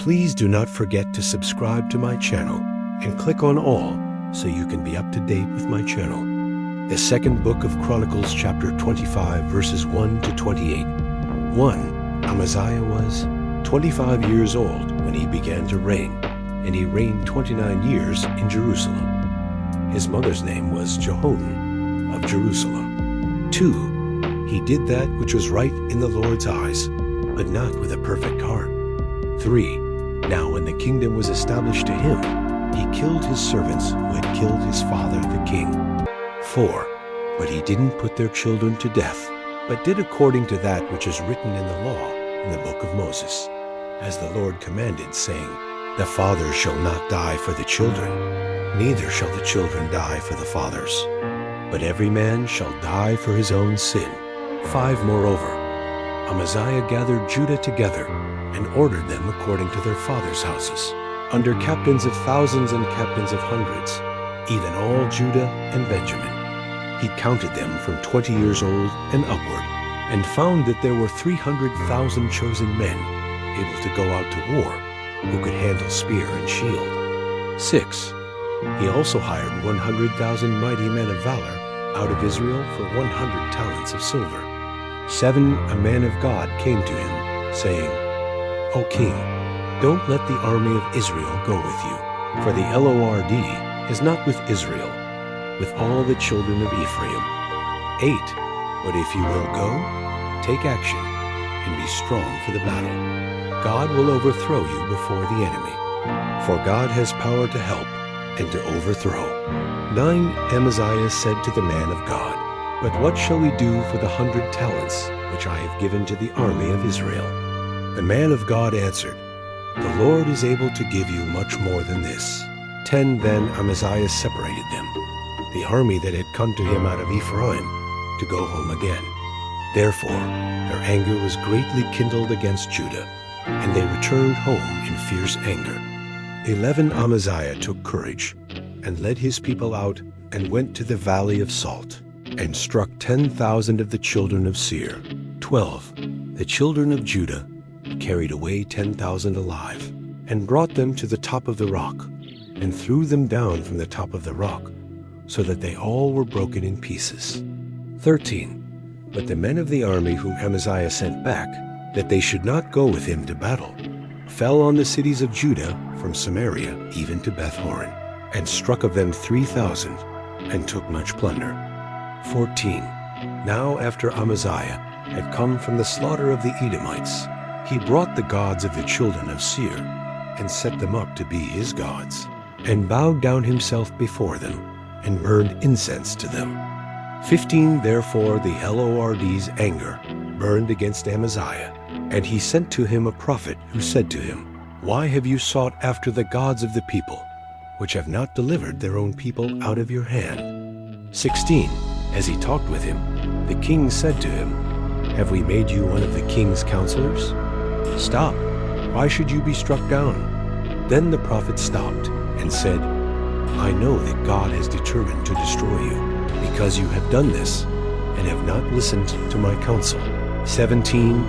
Please do not forget to subscribe to my channel and click on all so you can be up to date with my channel. The second book of Chronicles, chapter 25, verses 1 to 28. 1. Amaziah was 25 years old when he began to reign, and he reigned 29 years in Jerusalem. His mother's name was Jehoaddan of Jerusalem. 2. He did that which was right in the Lord's eyes, but not with a perfect heart. 3. Now when the kingdom was established to him, he killed his servants who had killed his father the king. 4. But he didn't put their children to death, but did according to that which is written in the law in the book of Moses, as the Lord commanded, saying, The fathers shall not die for the children, neither shall the children die for the fathers, but every man shall die for his own sin. 5. Moreover, Amaziah gathered Judah together and ordered them according to their fathers' houses, under captains of thousands and captains of hundreds, even all Judah and Benjamin. He counted them from 20 years old and upward, and found that there were 300,000 chosen men able to go out to war, who could handle spear and shield. 6. He also hired 100,000 mighty men of valor out of Israel for 100 talents of silver. 7. A man of God came to him, saying, O king, don't let the army of Israel go with you, for the Lord is not with Israel, with all the children of Ephraim. 8. But if you will go, take action, and be strong for the battle. God will overthrow you before the enemy, for God has power to help and to overthrow. 9. Amaziah said to the man of God, But what shall we do for the 100 talents which I have given to the army of Israel? The man of God answered, The Lord is able to give you much more than this. 10. Then Amaziah separated them, the army that had come to him out of Ephraim, to go home again. Therefore their anger was greatly kindled against Judah, and they returned home in fierce anger. 11. Amaziah took courage, and led his people out, and went to the valley of Salt, and struck 10,000 of the children of Seir. 12. The children of Judah carried away 10,000 alive, and brought them to the top of the rock, and threw them down from the top of the rock, so that they all were broken in pieces. 13. But the men of the army whom Amaziah sent back, that they should not go with him to battle, fell on the cities of Judah from Samaria even to Beth-horon, and struck of them 3,000, and took much plunder. 14. Now after Amaziah had come from the slaughter of the Edomites, he brought the gods of the children of Seir, and set them up to be his gods, and bowed down himself before them, and burned incense to them. 15. Therefore the Lord's anger burned against Amaziah, and he sent to him a prophet, who said to him, Why have you sought after the gods of the people, which have not delivered their own people out of your hand? 16. As he talked with him, the king said to him, Have we made you one of the king's counselors? Stop. Why should you be struck down? Then the prophet stopped and said, I know that God has determined to destroy you, because you have done this, and have not listened to my counsel. 17.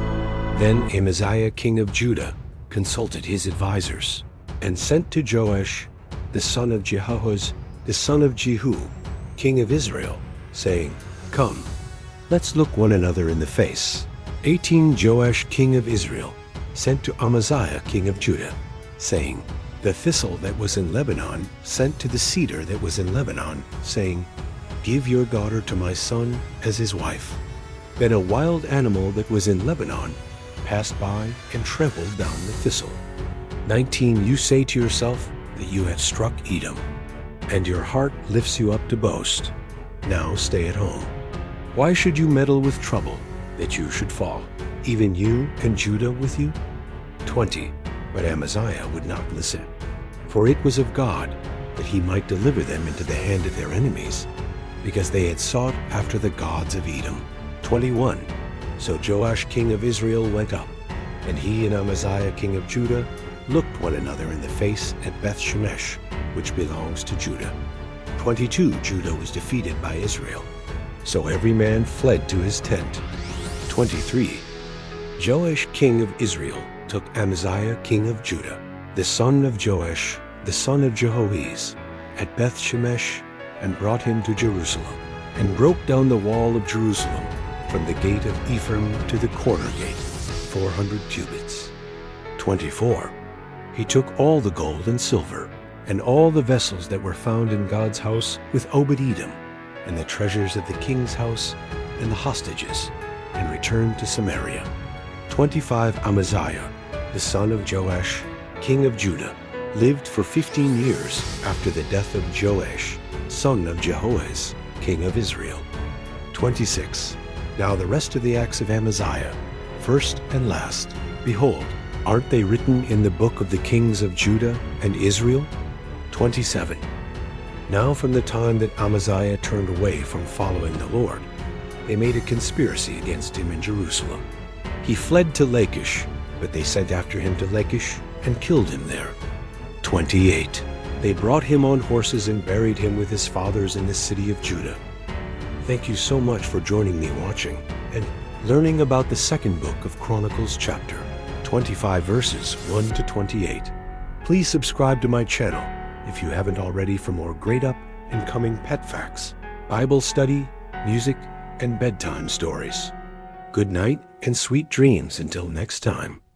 Then Amaziah king of Judah consulted his advisers, and sent to Joash the son of Jehoahaz, the son of Jehu, king of Israel, saying, Come, let's look one another in the face. 18. Joash king of Israel sent to Amaziah king of Judah, saying, The thistle that was in Lebanon sent to the cedar that was in Lebanon, saying, Give your daughter to my son as his wife. Then a wild animal that was in Lebanon passed by and trampled down the thistle. 19. You say to yourself that you have struck Edom, and your heart lifts you up to boast. Now stay at home. Why should you meddle with trouble, that you should fall, even you and Judah with you? 20. But Amaziah would not listen, for it was of God that he might deliver them into the hand of their enemies, because they had sought after the gods of Edom. 21. So Joash king of Israel went up, and he and Amaziah king of Judah looked one another in the face at Beth-shemesh, which belongs to Judah. 22. Judah was defeated by Israel, so every man fled to his tent. 23. Joash king of Israel took Amaziah king of Judah, the son of Joash, the son of Jehoahaz, at Beth-shemesh, and brought him to Jerusalem, and broke down the wall of Jerusalem from the gate of Ephraim to the corner gate, 400 cubits. 24. He took all the gold and silver, and all the vessels that were found in God's house with Obed-Edom, and the treasures of the king's house, and the hostages, and returned to Samaria. 25. Amaziah, the son of Joash, king of Judah, lived for 15 years after the death of Joash, son of Jehoahaz, king of Israel. 26. Now the rest of the acts of Amaziah, first and last, behold, aren't they written in the book of the kings of Judah and Israel? 27. Now from the time that Amaziah turned away from following the Lord, they made a conspiracy against him in Jerusalem. He fled to Lachish, but they sent after him to Lachish and killed him there. 28. They brought him on horses and buried him with his fathers in the city of Judah. Thank you so much for joining me watching and learning about the second book of Chronicles, chapter 25, verses 1 to 28. Please subscribe to my channel if you haven't already for more great up and coming pet facts, Bible study, music, and bedtime stories. Good night and sweet dreams until next time.